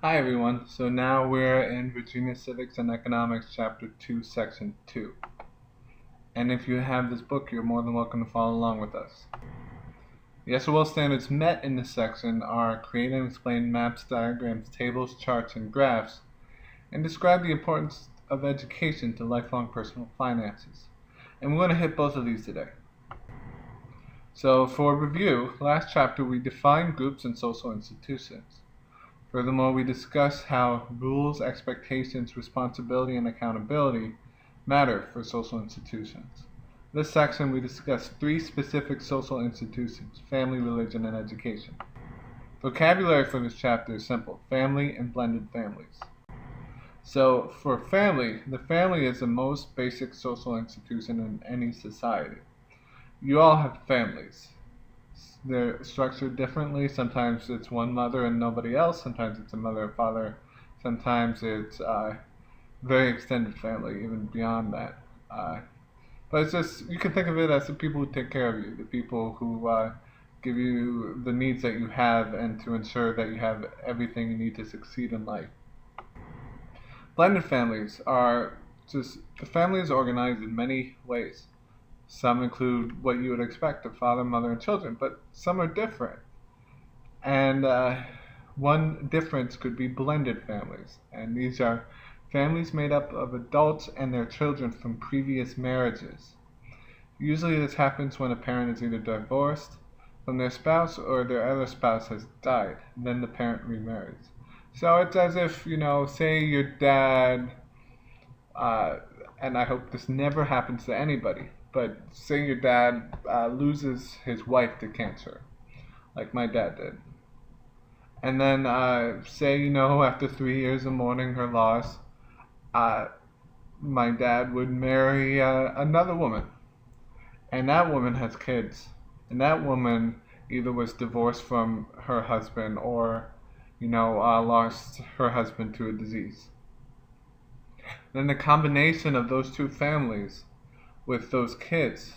Hi everyone. So now we're in Virginia Civics and Economics, Chapter 2, Section 2. And if you have this book, you're more than welcome to follow along with us. The SOL standards met in this section are create and explain maps, diagrams, tables, charts, and graphs, and describe the importance of education to lifelong personal finances. And we're going to hit both of these today. So for review, last chapter we defined groups and social institutions. Furthermore, we discuss how rules, expectations, responsibility, and accountability matter for social institutions. In this section, we discuss three specific social institutions: family, religion, and education. Vocabulary for this chapter is simple: family and blended families. So, for family, the family is the most basic social institution in any society. You all have families. They're structured differently. Sometimes it's one mother and nobody else. Sometimes it's a mother and father. Sometimes it's very extended family, even beyond that. But it's just, you can think of it as the people who take care of you, the people who give you the needs that you have and to ensure that you have everything you need to succeed in life. Blended families are just, the family is organized in many ways. Some include what you would expect, a father, mother, and children, but some are different. And one difference could be blended families. And these are families made up of adults and their children from previous marriages. Usually this happens when a parent is either divorced from their spouse or their other spouse has died. Then the parent remarries. So it's as if, say your dad, and I hope this never happens to anybody, but say your dad loses his wife to cancer, like my dad did. And then say, after 3 years of mourning her loss, my dad would marry another woman. And that woman has kids. And that woman either was divorced from her husband or, lost her husband to a disease. Then the combination of those two families with those kids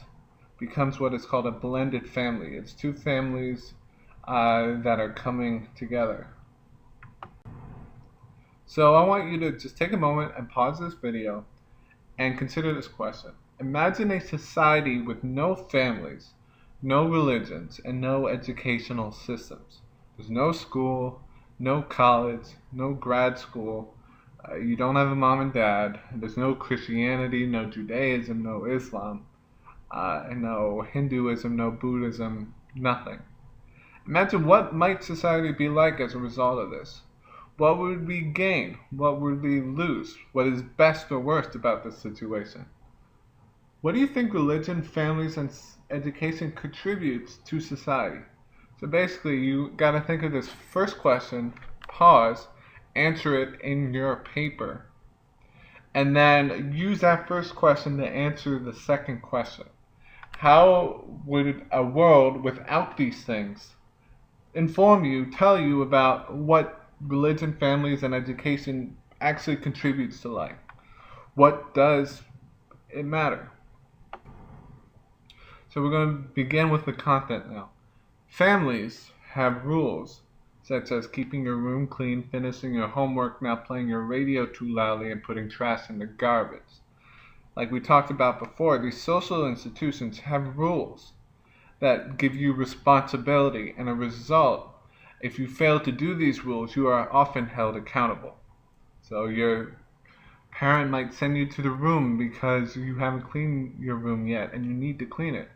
becomes what is called a blended family. It's two families that are coming together. So I want you to just take a moment and pause this video and consider this question. Imagine a society with no families, no religions, and no educational systems. There's no school, no college, no grad school. You don't have a mom and dad. There's no Christianity, no Judaism, no Islam, no Hinduism, no Buddhism, nothing. Imagine what might society be like as a result of this. What would we gain? What would we lose? What is best or worst about this situation? What do you think religion, families, and education contributes to society? So basically, you got to think of this first question, pause, answer it in your paper, and then use that first question to answer the second question. How would a world without these things inform you, tell you about what religion, families, and education actually contributes to life? What does it matter? So we're going to begin with the content now. Families have rules such as keeping your room clean, finishing your homework, not playing your radio too loudly, and putting trash in the garbage. Like we talked about before, these social institutions have rules that give you responsibility, and a result, if you fail to do these rules, you are often held accountable. So your parent might send you to the room because you haven't cleaned your room yet and you need to clean it.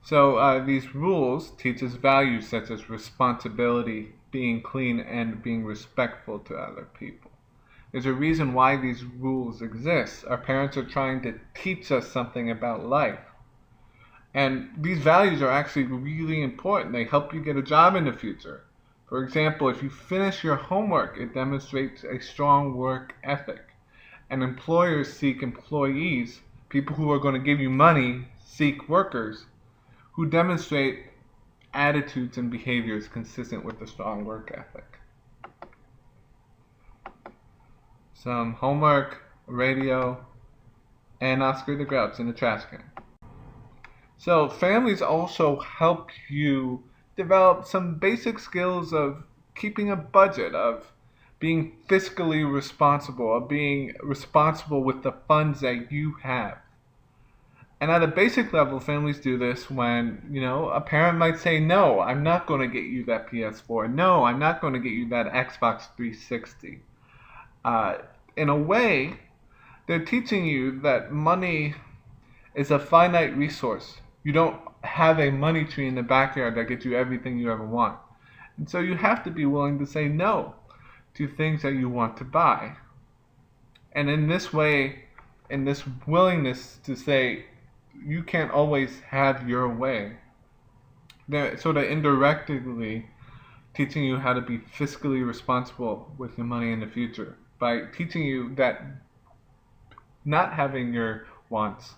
So these rules teach us values such as responsibility, being clean, and being respectful to other people. There's a reason why these rules exist. Our parents are trying to teach us something about life. And these values are actually really important. They help you get a job in the future. For example, if you finish your homework, it demonstrates a strong work ethic. And employers seek employees, people who are going to give you money, seek workers who demonstrate attitudes and behaviors consistent with a strong work ethic. Some homework, radio, and Oscar the Grouch in the trash can. So families also help you develop some basic skills of keeping a budget, of being fiscally responsible, of being responsible with the funds that you have. And at a basic level, families do this when, a parent might say, no, I'm not going to get you that PS4. No, I'm not going to get you that Xbox 360. In a way, they're teaching you that money is a finite resource. You don't have a money tree in the backyard that gets you everything you ever want. And so you have to be willing to say no to things that you want to buy. And in this way, in this willingness to say you can't always have your way, they're sort of indirectly teaching you how to be fiscally responsible with your money in the future by teaching you that not having your wants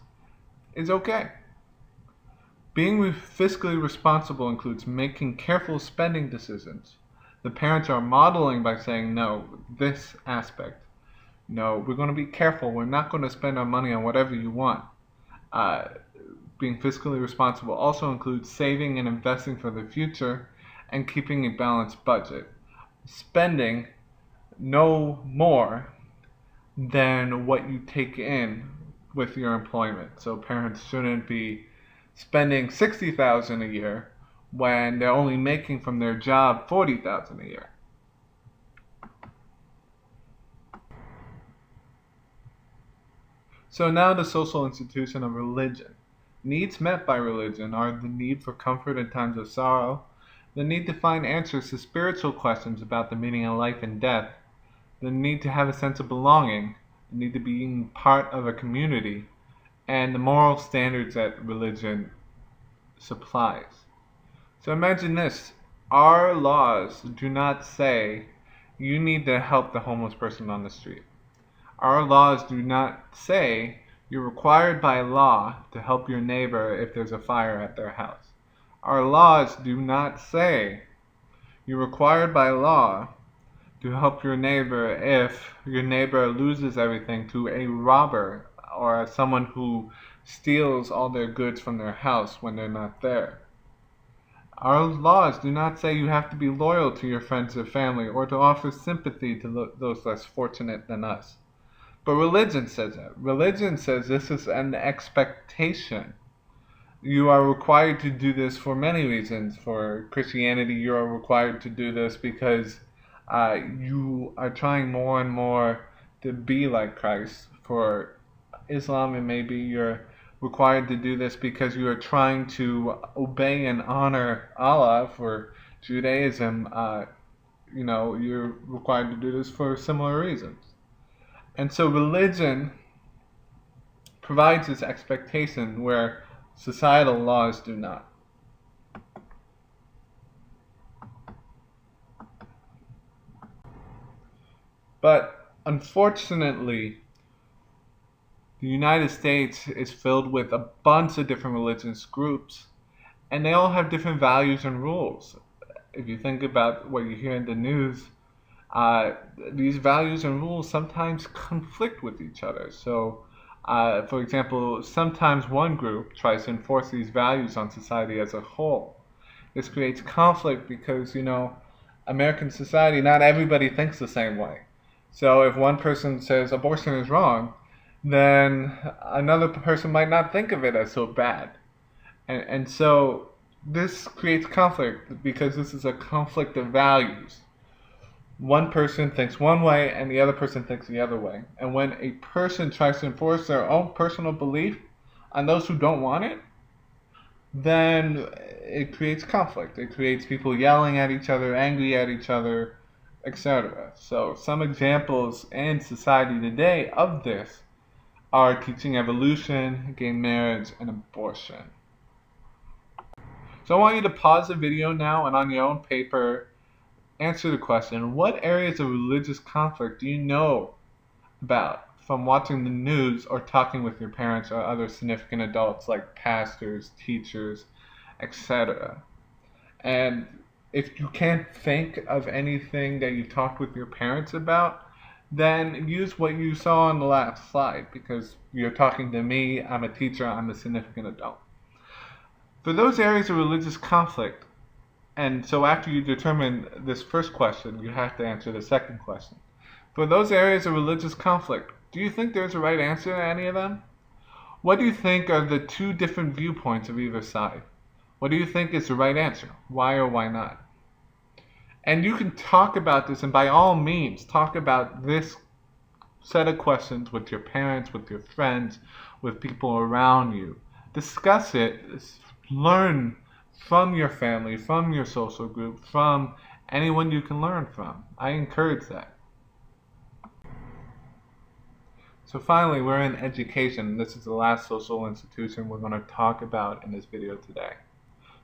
is okay. Being fiscally responsible includes making careful spending decisions. The parents are modeling by saying, no, this aspect. No, we're going to be careful. We're not going to spend our money on whatever you want. Being fiscally responsible also includes saving and investing for the future and keeping a balanced budget. Spending no more than what you take in with your employment. So parents shouldn't be spending $60,000 a year when they're only making from their job $40,000 a year. So now the social institution of religion. Needs met by religion are the need for comfort in times of sorrow, the need to find answers to spiritual questions about the meaning of life and death, the need to have a sense of belonging, the need to be part of a community, and the moral standards that religion supplies. So imagine this. Our laws do not say you need to help the homeless person on the street. Our laws do not say you're required by law to help your neighbor if there's a fire at their house. Our laws do not say you're required by law to help your neighbor if your neighbor loses everything to a robber or someone who steals all their goods from their house when they're not there. Our laws do not say you have to be loyal to your friends or family or to offer sympathy to those less fortunate than us. But religion says that. Religion says this is an expectation. You are required to do this for many reasons. For Christianity, you are required to do this because you are trying more and more to be like Christ. For Islam, it may be you're required to do this because you are trying to obey and honor Allah. For Judaism, you're required to do this for similar reasons. And so religion provides this expectation where societal laws do not. But unfortunately, the United States is filled with a bunch of different religious groups, and they all have different values and rules. If you think about what you hear in the news, these values and rules sometimes conflict with each other. So, for example, sometimes one group tries to enforce these values on society as a whole. This creates conflict because, American society, not everybody thinks the same way. So if one person says abortion is wrong, then another person might not think of it as so bad. And so this creates conflict because this is a conflict of values. One person thinks one way and the other person thinks the other way. And when a person tries to enforce their own personal belief on those who don't want it, then it creates conflict. It creates people yelling at each other, angry at each other, etc. So some examples in society today of this are teaching evolution, gay marriage, and abortion. So I want you to pause the video now and on your own paper answer the question, what areas of religious conflict do you know about from watching the news or talking with your parents or other significant adults like pastors, teachers, etc.? And if you can't think of anything that you talked with your parents about, then use what you saw on the last slide, because you're talking to me, I'm a teacher, I'm a significant adult. For those areas of religious conflict, And so after you determine this first question, you have to answer the second question. For those areas of religious conflict, do you think there's a right answer to any of them? What do you think are the two different viewpoints of either side? What do you think is the right answer? Why or why not? And you can talk about this, and by all means, talk about this set of questions with your parents, with your friends, with people around you. Discuss it, learn from your family, from your social group, from anyone you can learn from. I encourage that. So finally, we're in education. This is the last social institution we're going to talk about in this video today.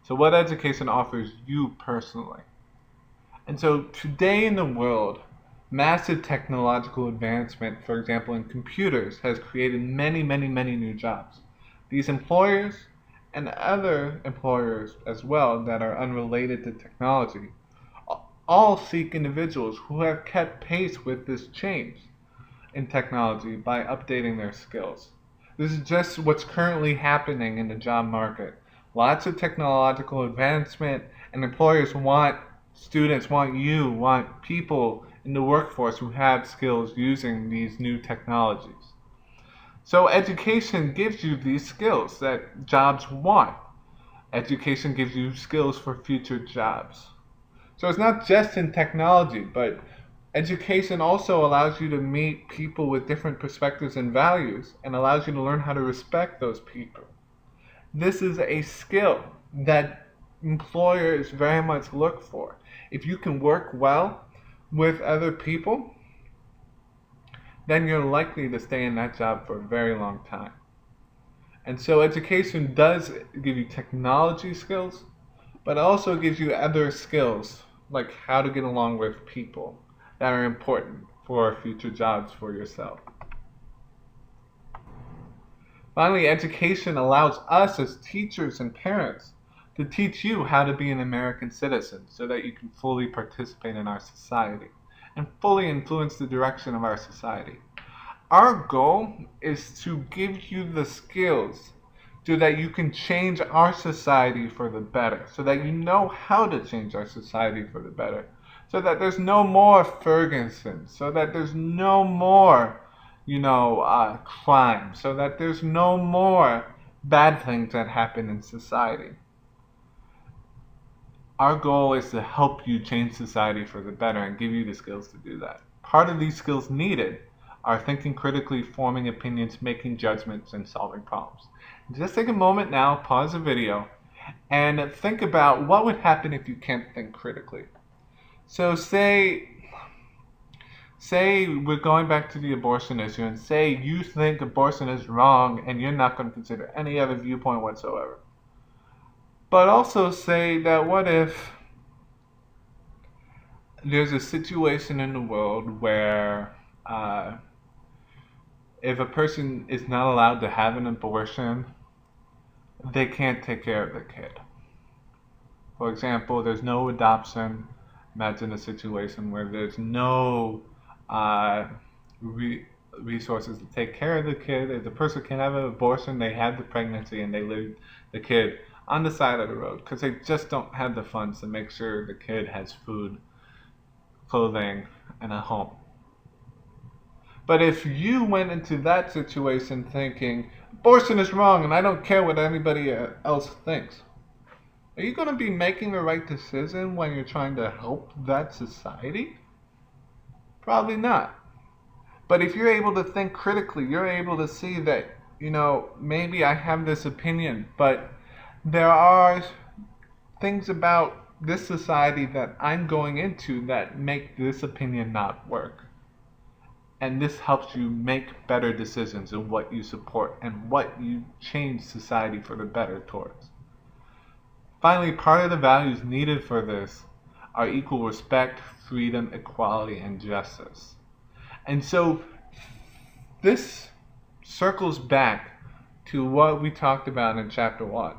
So what education offers you personally? And so today in the world, massive technological advancement, for example in computers, has created many new jobs. These employers and other employers as well that are unrelated to technology all seek individuals who have kept pace with this change in technology by updating their skills. This is just what's currently happening in the job market. Lots of technological advancement, and employers want students, want people in the workforce who have skills using these new technologies. So education gives you these skills that jobs want. Education gives you skills for future jobs. So it's not just in technology, but education also allows you to meet people with different perspectives and values, and allows you to learn how to respect those people. This is a skill that employers very much look for. If you can work well with other people, then you're likely to stay in that job for a very long time. And so education does give you technology skills, but also gives you other skills, like how to get along with people, that are important for future jobs for yourself. Finally, education allows us as teachers and parents to teach you how to be an American citizen so that you can fully participate in our society and fully influence the direction of our society. Our goal is to give you the skills so that you can change our society for the better, so that you know how to change our society for the better, so that there's no more Ferguson, so that there's no more, crime, so that there's no more bad things that happen in society. Our goal is to help you change society for the better and give you the skills to do that. Part of these skills needed are thinking critically, forming opinions, making judgments, and solving problems. Just take a moment now, pause the video, and think about what would happen if you can't think critically. So say we're going back to the abortion issue, and say you think abortion is wrong and you're not going to consider any other viewpoint whatsoever. But also say that what if there's a situation in the world where if a person is not allowed to have an abortion, they can't take care of the kid. For example, there's no adoption. Imagine a situation where there's no resources to take care of the kid. If the person can have an abortion, they have the pregnancy and they leave the kid on the side of the road because they just don't have the funds to make sure the kid has food, clothing, and a home. But if you went into that situation thinking, abortion is wrong and I don't care what anybody else thinks, are you going to be making the right decision when you're trying to help that society? Probably not. But if you're able to think critically, you're able to see that, maybe I have this opinion, but there are things about this society that I'm going into that make this opinion not work. And this helps you make better decisions in what you support and what you change society for the better towards. Finally, part of the values needed for this are equal respect, freedom, equality, and justice. And so this circles back to what we talked about in chapter 1,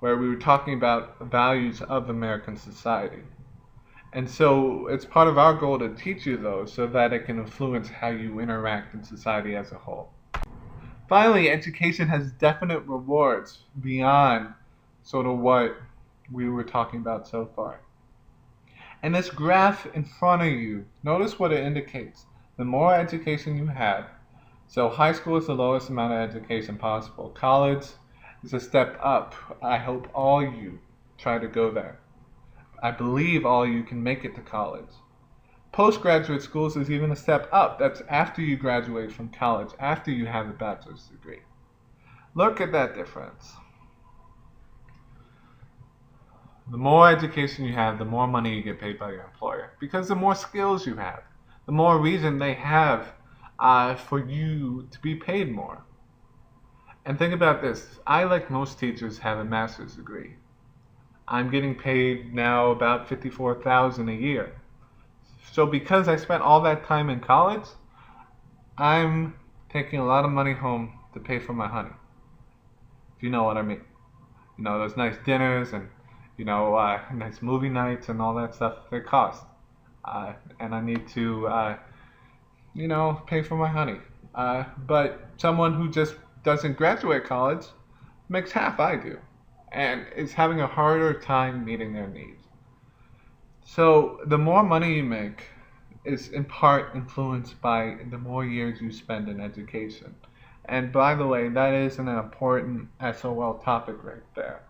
where we were talking about values of American society. And so it's part of our goal to teach you those so that it can influence how you interact in society as a whole. Finally, education has definite rewards beyond sort of what we were talking about so far. And this graph in front of you, notice what it indicates. The more education you have, so high school is the lowest amount of education possible. College is a step up. I hope all you try to go there. I believe all you can make it to college. Postgraduate schools is even a step up. That's after you graduate from college, after you have a bachelor's degree. Look at that difference. The more education you have, the more money you get paid by your employer. Because the more skills you have, the more reason they have for you to be paid more. And think about this. I, like most teachers, have a master's degree. I'm getting paid now about $54,000 a year. So because I spent all that time in college, I'm taking a lot of money home to pay for my honey. If you know what I mean. You know, those nice dinners and, nice movie nights and all that stuff, they cost. And I need to, pay for my honey. But someone who just doesn't graduate college makes half I do and is having a harder time meeting their needs. So the more money you make is in part influenced by the more years you spend in education. And by the way, that is an important SOL topic right there.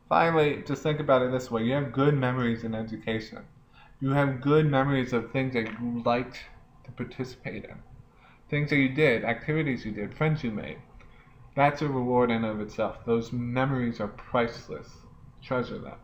Finally, just think about it this way. You have good memories in education. You have good memories of things that you liked to participate in. Things that you did, activities you did, friends you made. That's a reward in and of itself. Those memories are priceless. Treasure them.